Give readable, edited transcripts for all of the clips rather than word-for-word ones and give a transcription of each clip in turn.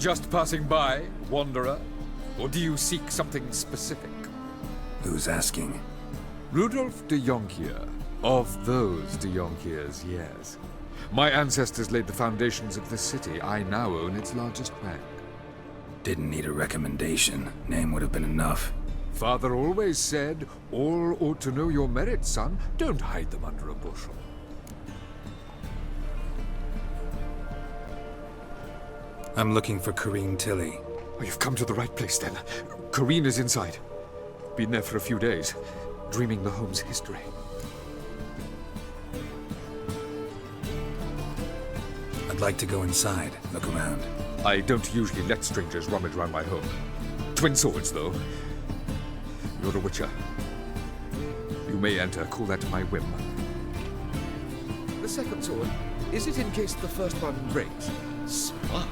Just passing by, wanderer? Or do you seek something specific? Who's asking? Rudolf de Jonkier. Of those de Jonkiers, yes. My ancestors laid the foundations of this city. I now own its largest bank. Didn't need a recommendation. Name would have been enough. Father always said, all ought to know your merits, son. Don't hide them under a bushel. I'm looking for Corrine Tilly. Oh, you've come to the right place, then. Corrine is inside. Been there for a few days, dreaming the home's history. I'd like to go inside, look around. I don't usually let strangers rummage around my home. Twin swords, though. You're a witcher. You may enter, call that my whim. The second sword, is it in case the first one breaks? Smart.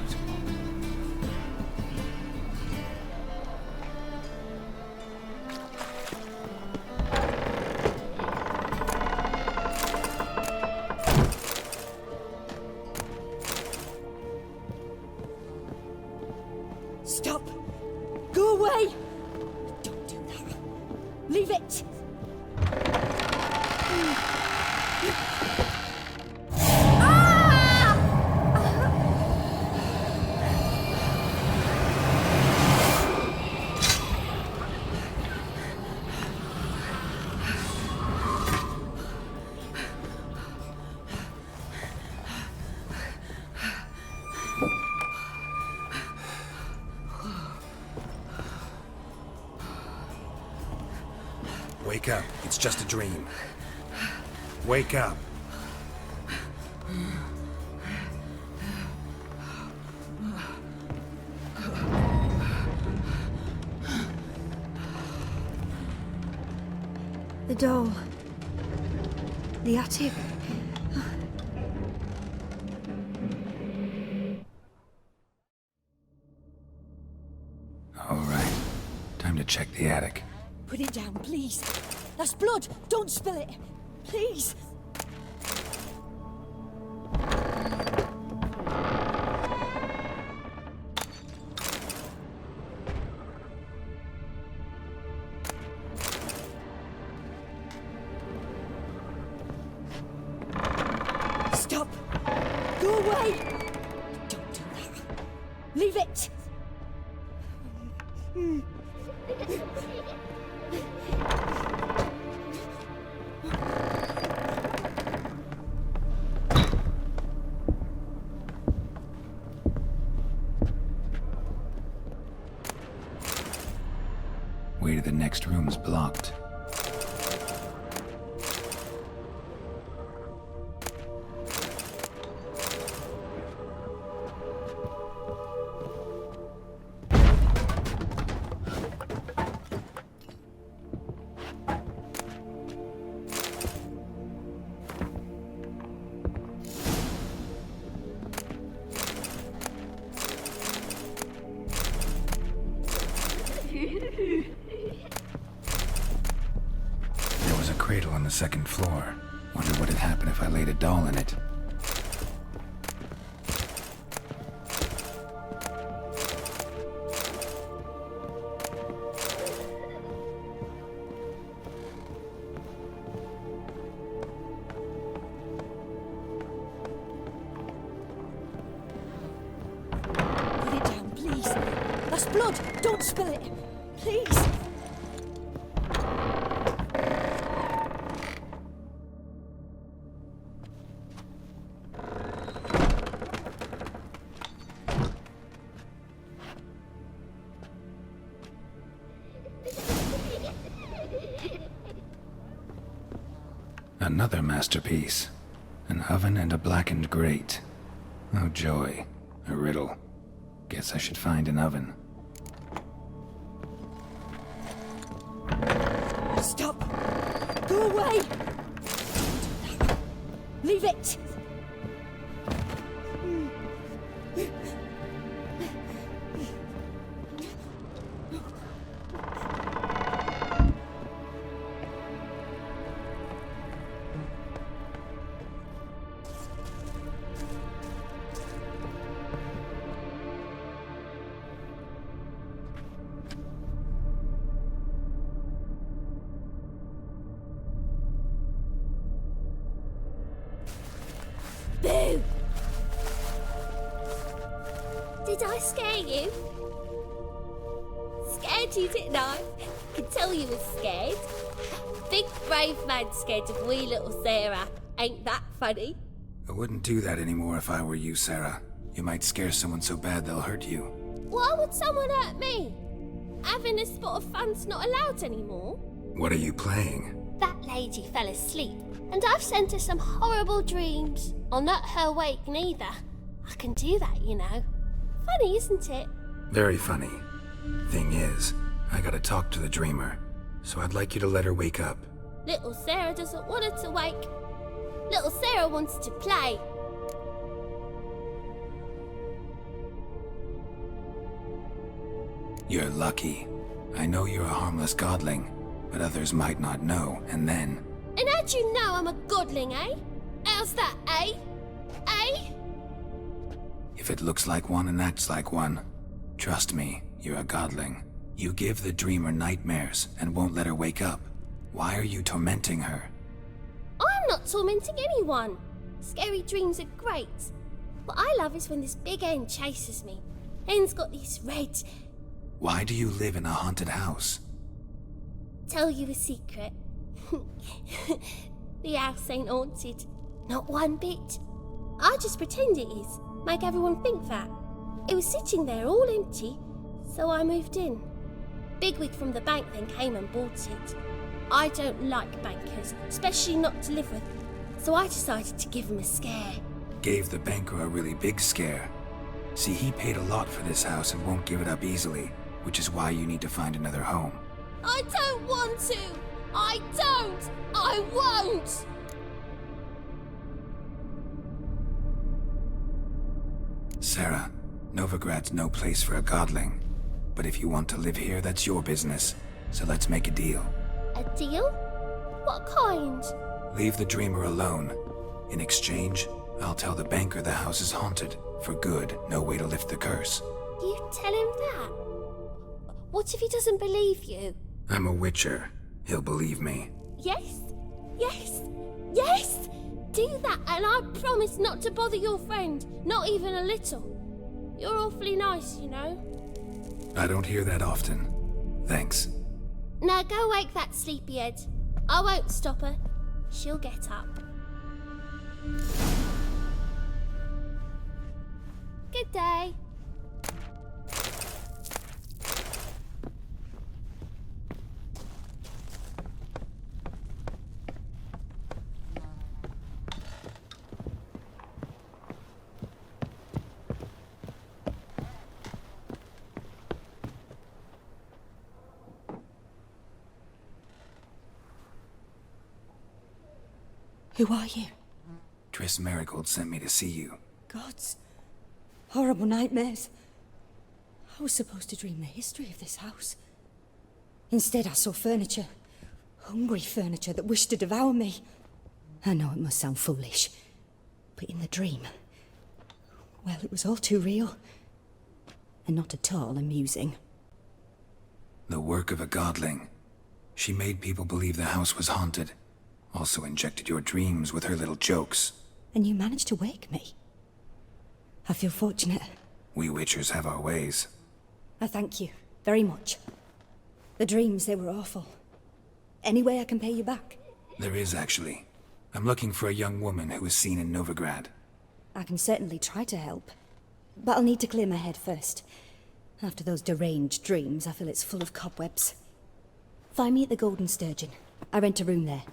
Stop! Go away! Don't do that. Leave it! Wake up. It's just a dream. Wake up. The doll. The attic. All right. Time to check the attic. Put it down, please. That's blood! Don't spill it! Please! Stop! Go away! Don't do that. Leave it! Way to the next room's blocked. There was a cradle on the second floor. Wonder what had happened if I laid a doll in it. Put it down, please. That's blood! Don't spill it! Please! Another masterpiece. An oven and a blackened grate. Oh joy. A riddle. Guess I should find an oven. Stop! Go away! Leave it! Boo! Did I scare you? Scared you, didn't I? Could tell you was scared. Big brave man scared of wee little Sarah. Ain't that funny? I wouldn't do that anymore if I were you, Sarah. You might scare someone so bad they'll hurt you. Why would someone hurt me? Having a spot of fun's not allowed anymore. What are you playing? That lady fell asleep, and I've sent her some horrible dreams. I'll not her wake neither. I can do that, you know. Funny, isn't it? Very funny. Thing is, I gotta talk to the dreamer, so I'd like you to let her wake up. Little Sarah doesn't want her to wake. Little Sarah wants to play. You're lucky. I know you're a harmless godling, but others might not know, and then... And how'd you know I'm a godling, eh? How's that, eh? Eh? If it looks like one and acts like one, trust me, you're a godling. You give the dreamer nightmares and won't let her wake up. Why are you tormenting her? I'm not tormenting anyone. Scary dreams are great. What I love is when this big hen chases me. Hen's got these red... Why do you live in a haunted house? Tell you a secret. The house ain't haunted. Not one bit. I just pretend it is. Make everyone think that. It was sitting there all empty, so I moved in. Bigwig from the bank then came and bought it. I don't like bankers, especially not to live with, so I decided to give him a scare. Gave the banker a really big scare. See, he paid a lot for this house and won't give it up easily, which is why you need to find another home. I don't want to! I don't! I won't! Sarah, Novigrad's no place for a godling. But if you want to live here, that's your business. So let's make a deal. A deal? What kind? Leave the dreamer alone. In exchange, I'll tell the banker the house is haunted. For good, no way to lift the curse. You tell him that? What if he doesn't believe you? I'm a witcher. He'll believe me. Yes? Yes? Yes! Do that and I promise not to bother your friend. Not even a little. You're awfully nice, you know. I don't hear that often. Thanks. Now go wake that sleepyhead. I won't stop her. She'll get up. Good day. Who are you? Triss Marigold sent me to see you. Gods. Horrible nightmares. I was supposed to dream the history of this house. Instead, I saw furniture. Hungry furniture that wished to devour me. I know it must sound foolish, but in the dream, well, it was all too real. And not at all amusing. The work of a godling. She made people believe the house was haunted. Also injected your dreams with her little jokes. And you managed to wake me. I feel fortunate. We witchers have our ways. I thank you very much. The dreams, they were awful. Any way I can pay you back? There is, actually. I'm looking for a young woman who was seen in Novigrad. I can certainly try to help. But I'll need to clear my head first. After those deranged dreams, I feel it's full of cobwebs. Find me at the Golden Sturgeon. I rent a room there.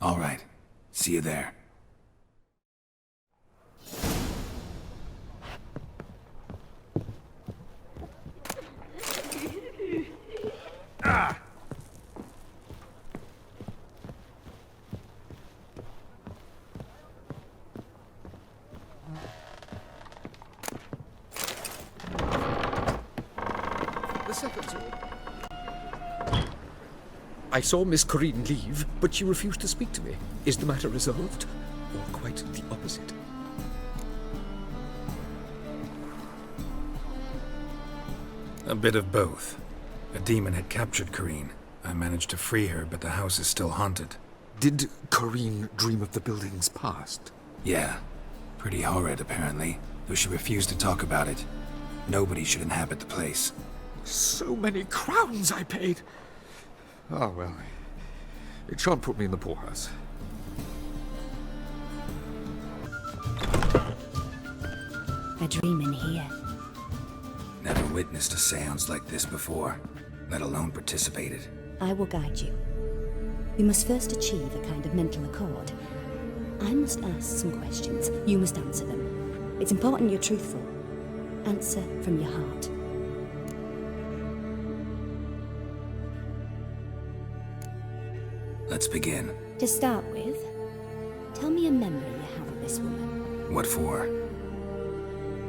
All right. See you there. The second sword. I saw Miss Corinne leave, but she refused to speak to me. Is the matter resolved? Or quite the opposite? A bit of both. A demon had captured Corinne. I managed to free her, but the house is still haunted. Did Corinne dream of the building's past? Yeah. Pretty horrid, apparently, though she refused to talk about it. Nobody should inhabit the place. So many crowns I paid. Oh, well. It shan't put me in the poorhouse. A dream in here. Never witnessed a seance like this before, let alone participated. I will guide you. We must first achieve a kind of mental accord. I must ask some questions. You must answer them. It's important you're truthful. Answer from your heart. Let's begin. To start with, tell me a memory you have of this woman. What for?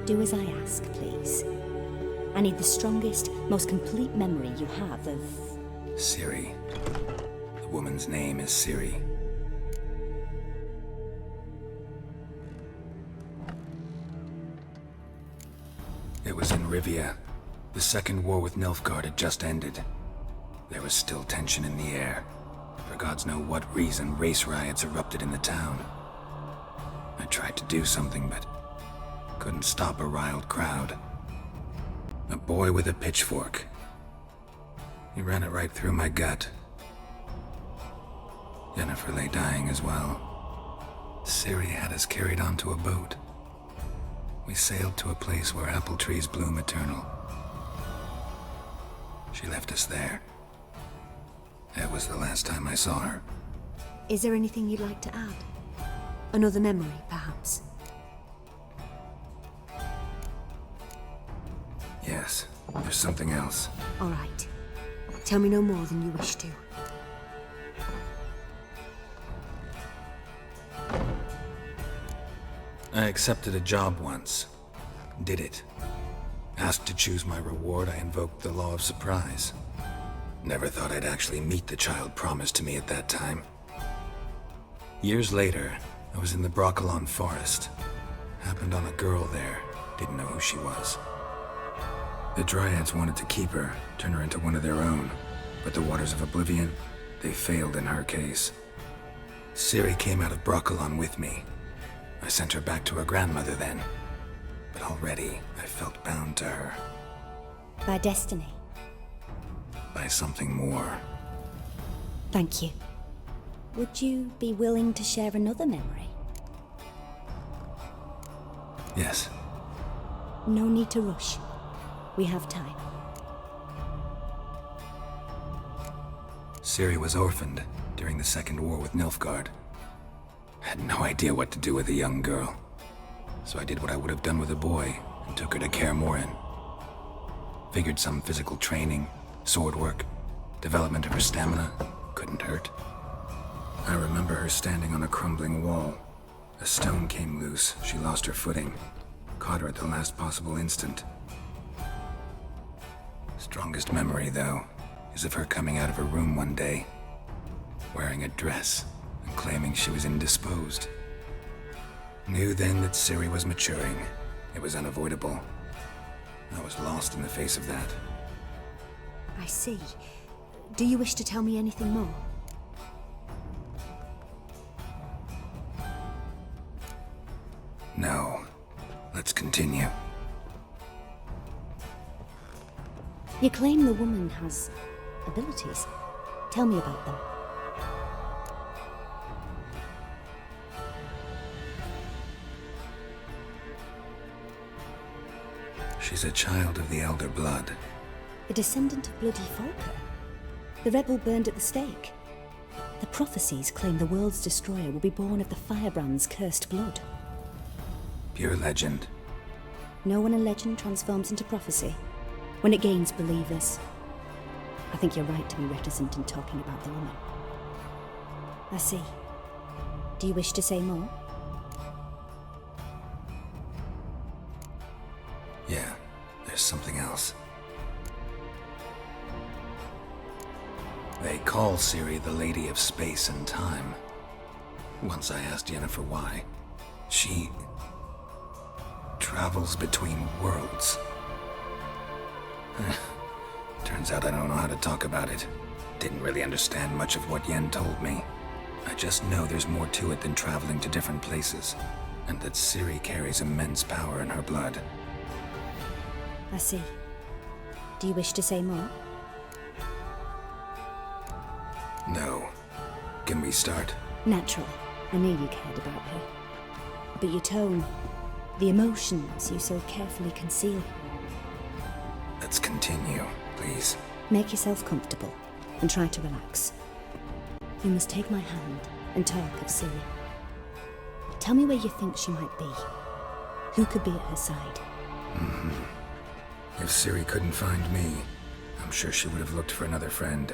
Do as I ask, please. I need the strongest, most complete memory you have of... Ciri. The woman's name is Ciri. It was in Rivia. The second war with Nilfgaard had just ended. There was still tension in the air. For gods know what reason, race riots erupted in the town. I tried to do something, but couldn't stop a riled crowd. A boy with a pitchfork. He ran it right through my gut. Jennifer lay dying as well. Ciri had us carried onto a boat. We sailed to a place where apple trees bloom eternal. She left us there. That was the last time I saw her. Is there anything you'd like to add? Another memory, perhaps? Yes, there's something else. All right. Tell me no more than you wish to. I accepted a job once. Did it. Asked to choose my reward, I invoked the law of surprise. Never thought I'd actually meet the child promised to me at that time. Years later, I was in the Broccolon forest. Happened on a girl there. Didn't know who she was. The Dryads wanted to keep her, turn her into one of their own. But the Waters of Oblivion, they failed in her case. Ciri came out of Broccolon with me. I sent her back to her grandmother then. But already, I felt bound to her. By destiny. By something more. Thank you. Would you be willing to share another memory? Yes. No need to rush. We have time. Ciri was orphaned during the Second War with Nilfgaard. Had no idea what to do with a young girl. So I did what I would have done with a boy and took her to Kaer Morhen. Figured some physical training, sword work, development of her stamina couldn't hurt. I remember her standing on a crumbling wall. A stone came loose, she lost her footing. Caught her at the last possible instant. Strongest memory, though, is of her coming out of her room one day, wearing a dress and claiming she was indisposed. Knew then that Ciri was maturing. It was unavoidable. I was lost in the face of that. I see. Do you wish to tell me anything more? No. Let's continue. You claim the woman has abilities. Tell me about them. She's a child of the Elder Blood. A descendant of bloody Falker. The rebel burned at the stake. The prophecies claim the world's destroyer will be born of the firebrand's cursed blood. Pure legend. Know when a legend transforms into prophecy? When it gains believers. I think you're right to be reticent in talking about the woman. I see. Do you wish to say more? Yeah, there's something else. They call Ciri the Lady of Space and Time. Once I asked Yennefer why. She travels between worlds. Turns out I don't know how to talk about it. Didn't really understand much of what Yen told me. I just know there's more to it than traveling to different places. and that Ciri carries immense power in her blood. I see. Do you wish to say more? No. Can we start? Naturally. I knew you cared about her. But your tone, the emotions you so carefully conceal. Let's continue, please. Make yourself comfortable and try to relax. You must take my hand and talk of Ciri. Tell me where you think she might be. Who could be at her side? If Ciri couldn't find me, I'm sure she would have looked for another friend.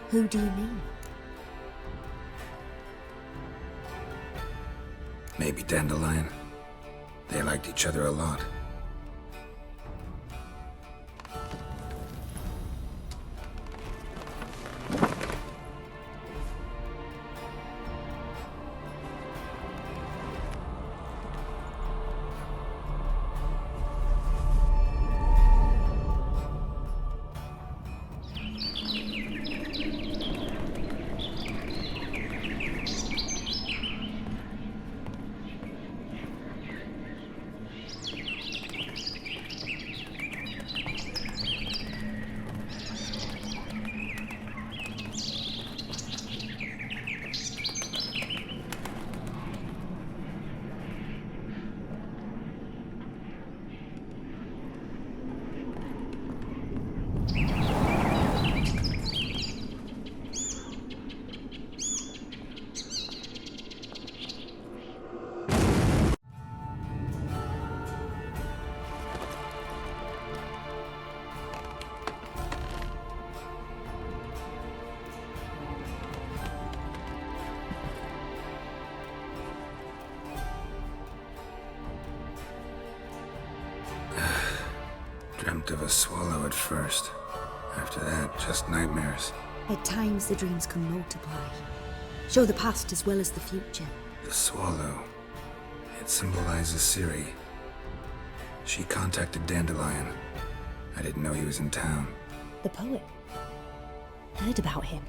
Who do you mean? Maybe Dandelion. They liked each other a lot. Dreamt of a swallow at first. After that, just nightmares. At times the dreams can multiply. Show the past as well as the future. The swallow. It symbolizes Ciri. She contacted Dandelion. I didn't know he was in town. The poet. Heard about him.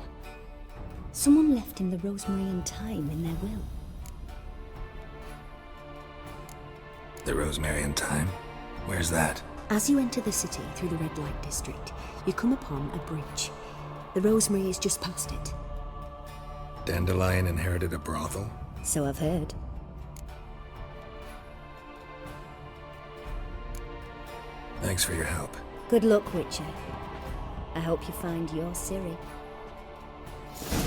Someone left him the rosemary and thyme in their will. The rosemary and thyme? Where's that? As you enter the city through the red light district, you come upon a bridge. The rosemary is just past it. Dandelion inherited a brothel? So I've heard. Thanks for your help. Good luck, Witcher. I hope you find your Ciri.